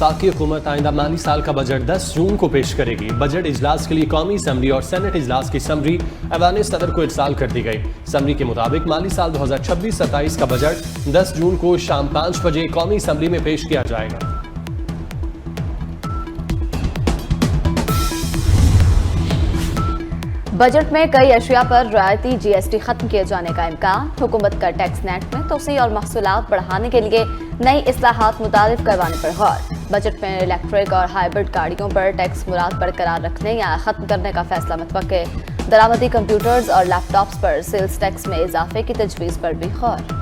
वफाकी हुकूमत आइंदा माली साल का बजट 10 जून को पेश करेगी। बजट इजलास के लिए कौमी असम्बली और सेनेट इजलास की समरी ऐवान सदर को इरसाल कर दी गई। समरी के मुताबिक माली साल 2026-27 का बजट 10 जून को शाम 5 बजे कौमी असम्बली में पेश किया जाएगा। बजट में कई अशिया पर रियायती जीएसटी खत्म किए जाने का इम्कान। हुकूमत का टैक्स नेट में तोसी और महसूलात बढ़ाने के लिए नई इस्लाहात मुतारिफ करवाने पर गौर। बजट में इलेक्ट्रिक और हाइब्रिड गाड़ियों पर टैक्स मुराद बरकरार रखने या खत्म करने का फैसला मुतवक्के। दरामदी कंप्यूटर्स और लैपटॉप्स पर सेल्स टैक्स में इजाफे की तजवीज़ पर भी गौर।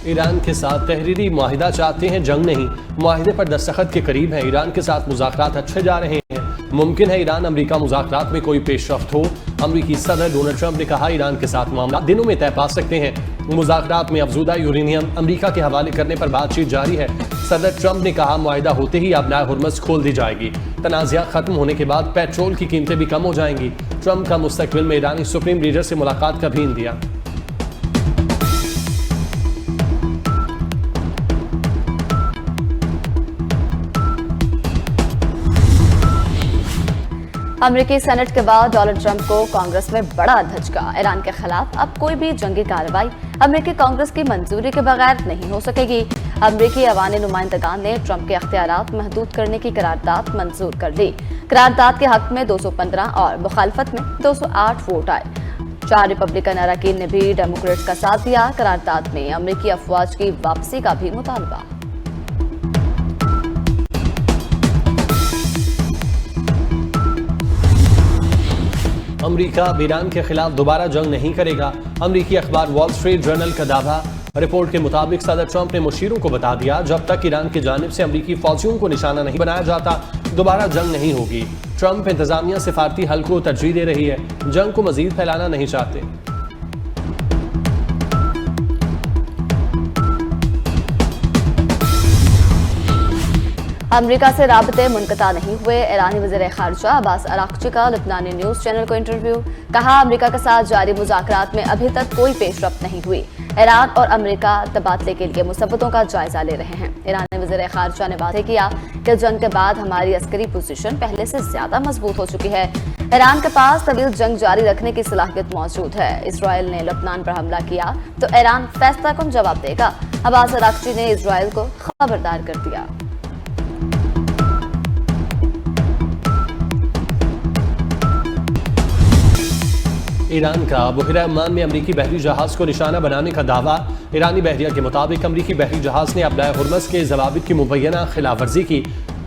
ईरान के साथ तहरीरी मुआहिदा चाहते हैं, जंग नहीं। मुआहिदे पर दस्तखत के करीब है। ईरान के साथ मुज़ाकरात अच्छे जा रहे हैं। मुमकिन है ईरान अमेरिका मुज़ाकरात में कोई पेशरफ्त हो। अमेरिकी सदर डोनाल्ड ट्रंप ने कहा ईरान के साथ मामला दिनों में तय पा सकते हैं। मुज़ाकरात में अफजूदा यूरेनियम अमेरिका के हवाले करने पर बातचीत जारी है। सदर ट्रंप ने कहा मुआहिदा होते ही अबनाए हुर्मुज़ खोल दी जाएगी। तनाज़ा खत्म होने के बाद पेट्रोल की कीमतें भी कम हो जाएंगी। ट्रंप का मुस्तकबिल में ईरानी सुप्रीम लीडर से मुलाकात का भी इंदिया। अमेरिकी सेनेट के बाद डोनाल्ड ट्रंप को कांग्रेस में बड़ा धचका। ईरान के खिलाफ अब कोई भी जंगी कार्रवाई अमेरिकी कांग्रेस की मंजूरी के बगैर नहीं हो सकेगी। अमेरिकी अवानी नुमाइंदगान ने ट्रंप के अख्तियारात महदूद करने की करारदाद मंजूर कर ली। करारदाद के हक में 215 और मुखालफत में 208 वोट आए। 4 रिपब्लिकन अरकान ने भी डेमोक्रेट्स का साथ दिया। करारदाद में अमेरिकी अफवाज की वापसी का भी मुतालबा। अमेरिका ईरान के खिलाफ दोबारा जंग नहीं करेगा। अमेरिकी अखबार वॉल स्ट्रीट जर्नल का दावा। रिपोर्ट के मुताबिक सदर ट्रंप ने मुशीरों को बता दिया जब तक ईरान की जानिब से अमेरिकी फौजियों को निशाना नहीं बनाया जाता दोबारा जंग नहीं होगी। ट्रंप इंतजामिया सिफारती हल को तरजीह दे रही है, जंग को मजीद फैलाना नहीं चाहते। अमेरिका से राबते मुनक़ता नहीं हुए। ईरानी वज़ीर ख़ारिजा अब्बास अराग़ची का लुबनानी न्यूज़ चैनल को इंटरव्यू। कहा अमेरिका के साथ जारी मुज़ाकरात में अभी तक कोई पेशरफ्त नहीं हुई। ईरान और अमेरिका तबादले के लिए मुसब्बतों का जायजा ले रहे हैं। ईरानी वज़ीर ख़ारिजा ने वादे किया कि जंग के बाद हमारी अस्करी पोजीशन पहले से ज्यादा मजबूत हो चुकी है। ईरान के पास तवील जंग जारी रखने की सलाहियत मौजूद है। इसराइल ने लबनान पर हमला किया तो ईरान फैसलाकुन जवाब देगा। अब्बास अराग़ची ने इसराइल को खबरदार कर दिया। ईरान का बहरा अम्मान में अमरीकी बहरी जहाज को निशाना बनाने का दावा। ईरानी बहरिया के मुताबिक अमरीकी बहरी जहाज ने अबनाए हुर्मुज़ के ज़वाबित की मुबैना खिलाफ वर्जी की।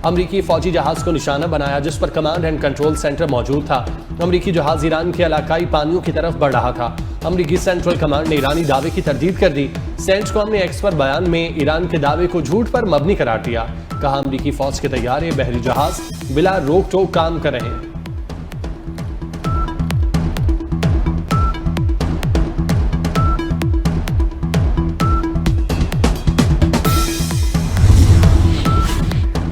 अमरीकी फौजी जहाज को निशाना बनाया जिस पर कमांड एंड कंट्रोल सेंटर मौजूद था। अमरीकी जहाज ईरान के इलाकाई पानियों की तरफ बढ़ रहा था। अमरीकी सेंट्रल कमांड ने ईरानी दावे की तरदीद कर दी। सेंटकॉम ने एक्स पर बयान में ईरान के दावे को झूठ पर मबनी करार दिया। कहा अमरीकी फौज के तैयारे बहरी जहाज बिला रोक टोक काम कर रहे हैं।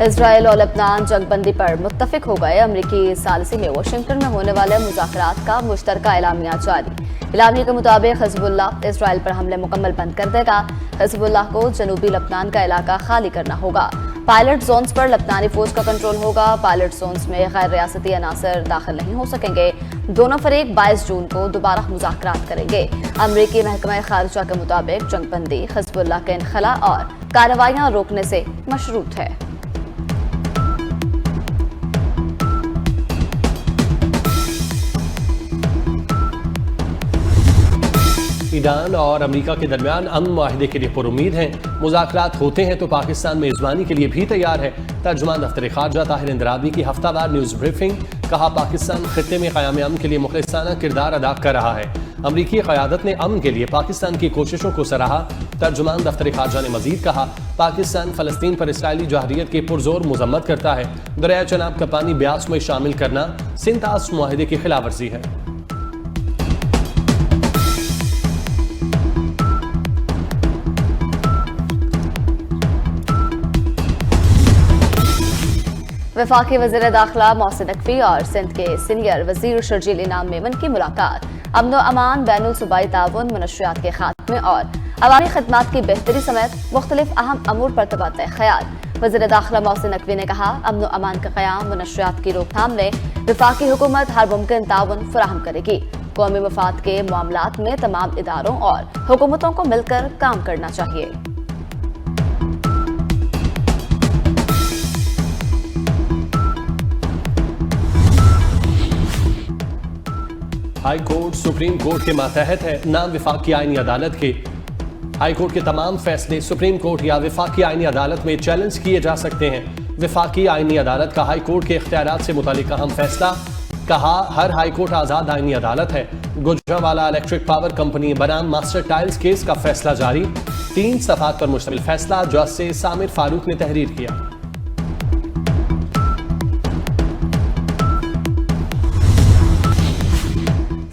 इसराइल और लबनान जंगबंदी पर मुत्तफिक हो गए। अमरीकी सालिसी में वाशिंगटन में होने वाले मुज़ाकरात का मुश्तरका एलामिया जारी। एलामिया के मुताबिक हिज़्बुल्लाह इसराइल पर हमले मुकम्मल बंद कर देगा। हिज़्बुल्लाह को जनूबी लबनान का इलाका खाली करना होगा। पायलट जोन्स पर लबनानी फौज का कंट्रोल होगा। पायलट जोन्स में गैर रियासती अनासर दाखिल नहीं हो सकेंगे। दोनों फरीक 22 जून को दोबारा मुज़ाकरात करेंगे। अमरीकी महकमा खारिजा के मुताबिक जंगबंदी हिज़्बुल्लाह के इनखला और कार्रवाइयाँ रोकने से मशरूत है। ईरान और अमेरिका के दरमियान अमन मुआहिदे के लिए पुरुमीद हैं। मुज़ाकरात होते हैं तो पाकिस्तान मेज़बानी के लिए भी तैयार है। तर्जुमान दफ्तर ख़ारिजा ताहिर इंदराबी की हफ्तावार न्यूज़ ब्रीफिंग। कहा पाकिस्तान खित्ते में क़याम अमन के लिए मुखलिसाना किरदार अदा कर रहा है। अमरीकी क़यादत ने अमन के लिए पाकिस्तान की कोशिशों को सराहा। तर्जुमान दफ्तर ख़ारिजा ने मज़ीद कहा पाकिस्तान फ़लस्तीन पर इसराइली जहरियत के पुरजोर मजम्मत करता है। दरिया चनाब का पानी ब्यास में शामिल करना सिंतास मुआहिदे की खिलाफ वर्जी है। वफाकी वज़ीर दाखिला मोहसिन नकवी और सिंध के सीनियर वज़ीर शर्जील इनाम मेमन की मुलाकात। अमन व अमान, बैनुल सूबाई ताउन, मनशियात के खात्मे और अवामी खदमात की बेहतरी समेत मुख्तलिफ अहम अमूर पर तबादला ख्याल। वज़ीर दाखिला मोहसिन नकवी ने कहा, अमन अमान का क़याम व नशरियात की रोकथाम में वफाकी हुकूमत हर मुमकिन ताउन फराहम करेगी। कौमी मफाद के मामलात में तमाम इदारों और हुकूमतों को मिलकर काम करना चाहिए। हाई कोर्ट सुप्रीम कोर्ट के मातहत है। नाम विफाकी आईनी अदालत के। हाई कोर्ट के तमाम फैसले सुप्रीम कोर्ट या विफाकी आईनी अदालत में चैलेंज किए जा सकते हैं। विफाकी आईनी अदालत का हाई कोर्ट के इख्तियारात से मुतालिक अहम फैसला। कहा, हर हाई कोर्ट आज़ाद आईनी अदालत है। गुजरांवाला इलेक्ट्रिक पावर कंपनी बनाम मास्टर टाइल्स केस का फैसला जारी। 3 सफ़ात पर मुश्तमिल फैसला जस्टिस सामिर फारूक ने तहरीर किया।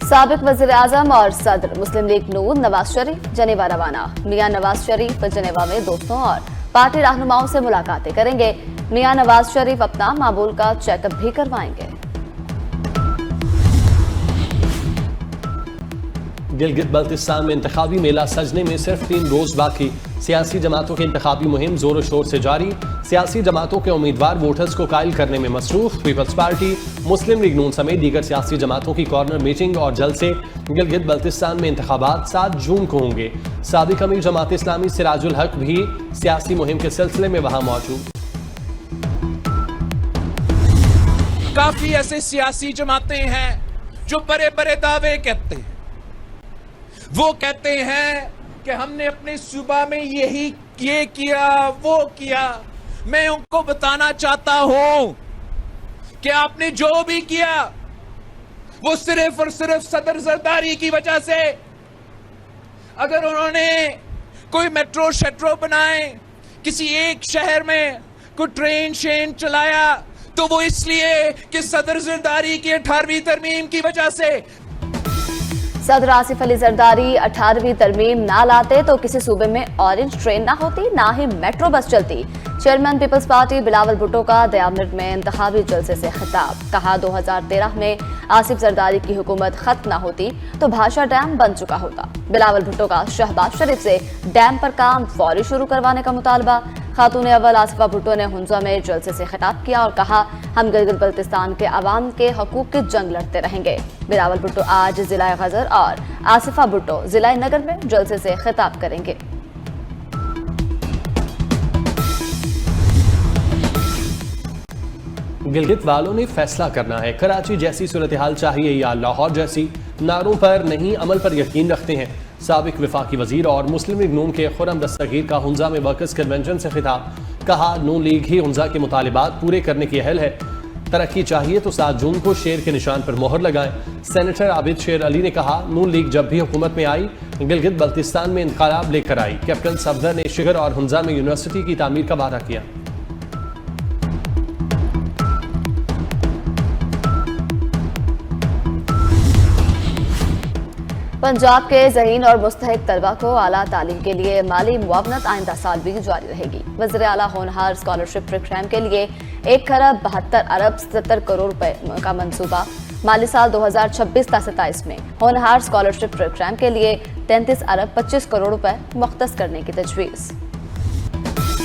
साबिक वज़ीर आज़म और सदर मुस्लिम लीग नून नवाज शरीफ जनेवा रवाना। मियां नवाज शरीफ जनेवा में दोस्तों और पार्टी रहनुमाओं से मुलाकातें करेंगे। मियां नवाज शरीफ अपना मामूल का चेकअप भी करवाएंगे। गिलगित बल्तिस्तान में इंतखाबी मेला सजने में सिर्फ 3 रोज बाकी। सियासी जमातों की इंतखाबी मुहिम जोर शोर से जारी। सियासी जमातों के उम्मीदवार वोटर्स को कायल करने में मसरूफ। पीपल्स पार्टी, मुस्लिम लीग नून समेत दीगर सियासी जमातों की कॉर्नर मीटिंग और जलसे। गिलगित बल्तिस्तान में इंतखाबात 7 जून को होंगे। साबिक अमीर जमात इस्लामी सिराजुल हक भी सियासी मुहिम के सिलसिले में वहां मौजूद। काफी ऐसे सियासी जमातें हैं जो बड़े बड़े दावे कहते हैं। वो कहते हैं कि हमने अपने सूबा में ये किया वो किया। मैं उनको बताना चाहता हूं कि आपने जो भी किया वो सिर्फ और सिर्फ सदर जरदारी की वजह से। अगर उन्होंने कोई मेट्रो शेट्रो बनाए, किसी एक शहर में कोई ट्रेन शेन चलाया, तो वो इसलिए कि सदर जरदारी की 18वीं तरमीम की वजह से। सदर आसिफ अली जरदारी 18वीं तरमीम ना लाते तो किसी सूबे में ऑरेंज ट्रेन ना होती, ना ही मेट्रो बस चलती। चेयरमैन पीपल्स पार्टी बिलावल भुट्टो का दयामिर्द में इंतखाबी जलसे से खिताब। कहा, 2013 में आसिफ जरदारी की हुकूमत खत्म ना होती तो भाषा डैम बन चुका होता। बिलावल भुट्टो का शहबाज शरीफ से डैम पर काम फौरी शुरू करवाने का मुतालबा। खातून अव्वल आसिफा भुट्टो ने हुंजा में जलसे से खिताब किया और कहा, हम गिलगित बल्तिस्तान के अवाम के हकूक की जंग लड़ते रहेंगे। बिलावल भुट्टो आज जिला गजर और आसिफा भुट्टो जिला नगर में जलसे से खिताब करेंगे। गिलगित वालों ने फैसला करना है। कराची जैसी सूरत हाल चाहिए या लाहौर जैसी? नारों पर नहीं, अमल पर यकीन रखते हैं। साबिक वफाकी वजीर और मुस्लिम लीग नून के खुर्रम दस्तगीर का हुंजा में वर्कर्स कन्वेंशन से खिताब। कहा, नून लीग ही हुंजा के मुतालिबात पूरे करने की अहल है। तरक्की चाहिए तो 7 जून को शेर के निशान पर मोहर लगाएं। सेनेटर आबिद शेर अली ने कहा, नून लीग जब भी हुकूमत में आई गिलगित बल्तिस्तान में इनकलाब लेकर आई। कैप्टन सफदर ने शिगर और हुंजा में यूनिवर्सिटी की तामीर का वादा किया। पंजाब के ज़हीन और मुस्तहिक तलबा को आला तालीम के लिए माली मुआवनत आइंदा साल भी जारी रहेगी। वज़ीर आला होनहार स्कॉलरशिप प्रोग्राम के लिए 1 खरब 72 अरब 77 करोड़ रुपए का मंसूबा। माली साल 2026-27 में होनहार स्कॉलरशिप प्रोग्राम के लिए 33 अरब 25 करोड़ रुपए मुख्तस करने की तजवीज़।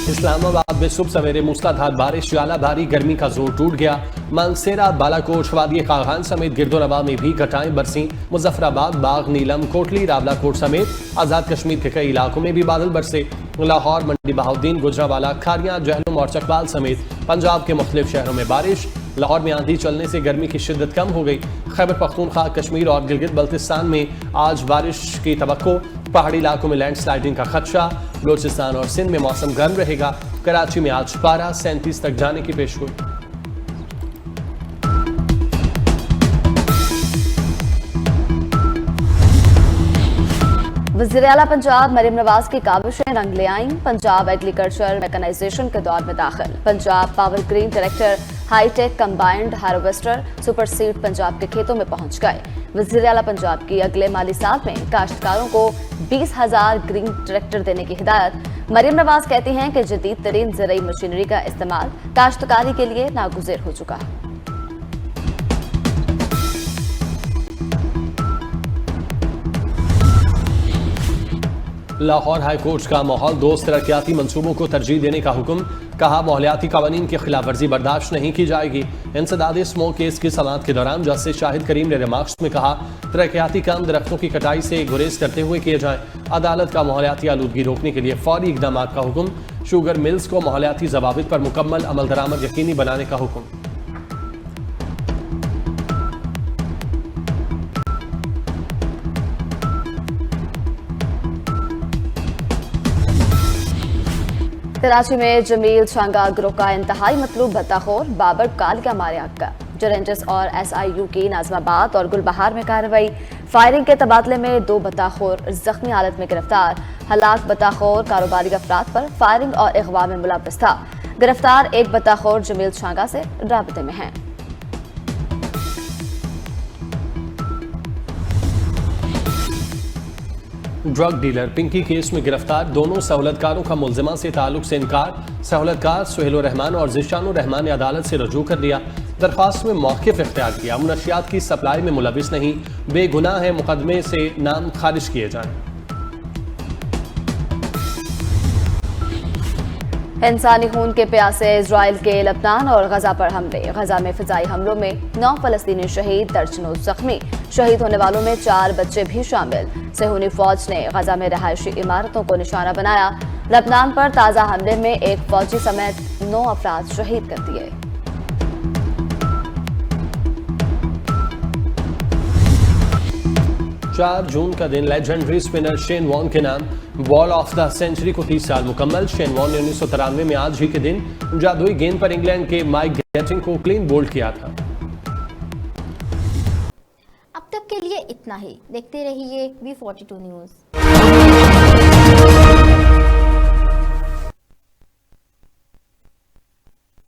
इस्लामाबाद में सुबह सवेरे मूसलाधार बारिश, ज्वाला भारी गर्मी का जोर टूट गया। मानसेरा, बालाकोट, वादी खागान समेत गिरदोनवा में भी घटाएं बरसी। मुजफ्फराबाद, बाग, नीलम, कोटली, रावलाकोट समेत आज़ाद कश्मीर के कई इलाकों में भी बादल बरसे। लाहौर, मंडी बहाउद्दीन, गुजरांवाला, खारियां, जहलुम और चकवाल समेत पंजाब के मुख्तलिफ शहरों में बारिश। लाहौर में आंधी चलने से गर्मी की शिद्दत कम हो गई। खैबर पख्तूनख्वा, कश्मीर और गिलगित बल्तिस्तान में आज बारिश की तवक्को। पहाड़ी इलाकों में लैंडस्लाइडिंग का खदशा। बलोचिस्तान और सिंध में मौसम गर्म रहेगा। कराची में आज पारा 37 तक जाने की पेशगोई। वज़ीर आला पंजाब मरीम नवाज की काविशें रंग ले आईं। पंजाब एग्रीकल्चर मैकेनाइजेशन के दौर में दाखिल। Punjab power green tractor, hi-tech combined harvester, super seed Punjab के खेतों में पहुंच गए। वज़ीर आला पंजाब की अगले माली साल में काश्तकारों को 20,000 ग्रीन ट्रैक्टर देने की हिदायत। मरीम नवाज कहती हैं कि जदीद तरीन ज़राई मशीनरी का इस्तेमाल काश्तकारी के लिए नागुज़ेर हो चुका है। लाहौर हाई कोर्ट का माहौल दोस्त तरक्याती मंसूबों को तरजीह देने का हुक्म, कहा माहौलियाती कवानीन की खिलाफ वर्जी बर्दाश्त नहीं की जाएगी। इंसदाद स्मोक केस की समाअत के दौरान जस्टिस शाहिद करीम ने रिमार्क्स में कहा तरक्याती काम दरख्तों की कटाई से गुरेज करते हुए किए जाएं। अदालत का माहौलियाती आलूदगी रोकने के लिए फौरी इकदाम का हुक्म, शुगर मिल्स को माहौलियाती जवाबित पर मुकम्मल अमल दरामद यकीनी बनाने का हुक्म। कराची में जमील छांगा ग्रुप का इंतहाई मतलूब भत्ताखोर बाबर कालिया मारे आका। जो रेंजर्स और SIU की नाजमाबाद और गुलबहार में कार्रवाई। फायरिंग के तबादले में 2 भत्ताखोर जख्मी हालत में गिरफ्तार। हलाक भत्ताखोर कारोबारी अफराद पर फायरिंग और अगवा में मुलव्वस था। गिरफ्तार एक भत्ताखोर जमील छांगा से राबते में है। ड्रग डीलर पिंकी केस में गिरफ्तार दोनों सहूलतकारों का मुल्जिमा से ताल्लुक से इनकार। सहूलतकार सुहेल रहमान और जिशानुर रहमान ने अदालत से रजू कर लिया। दरख्वास्त में मौक़िफ़ इख्तियार किया, मुनशियात की सप्लाई में मुलविस नहीं, बेगुनाह है, मुकदमे से नाम खारिज किए जाएं। इंसानी खून के प्यासे इजराइल के लबनान और गजा पर हमले। गजा में फिजाई हमलों में 9 फलस्तीनी शहीद, दर्जनों जख्मी। शहीद होने वालों में 4 बच्चे भी शामिल। सेहूनी फौज ने गजा में रहायशी इमारतों को निशाना बनाया। लबनान पर ताज़ा हमले में एक फौजी समेत 9 अफराद शहीद कर दिए। चार जून का दिन लेजेंडरी स्पिनर शेन वॉर्न के नाम। बॉल ऑफ द सेंचुरी को 30 साल मुकम्मल। शेन वॉर्न ने 1993 में आज ही के दिन जादुई गेंद पर इंग्लैंड के माइक गेटिंग को क्लीन बोल्ड किया था। अब तक के लिए इतना ही। देखते रहिए V42 न्यूज़।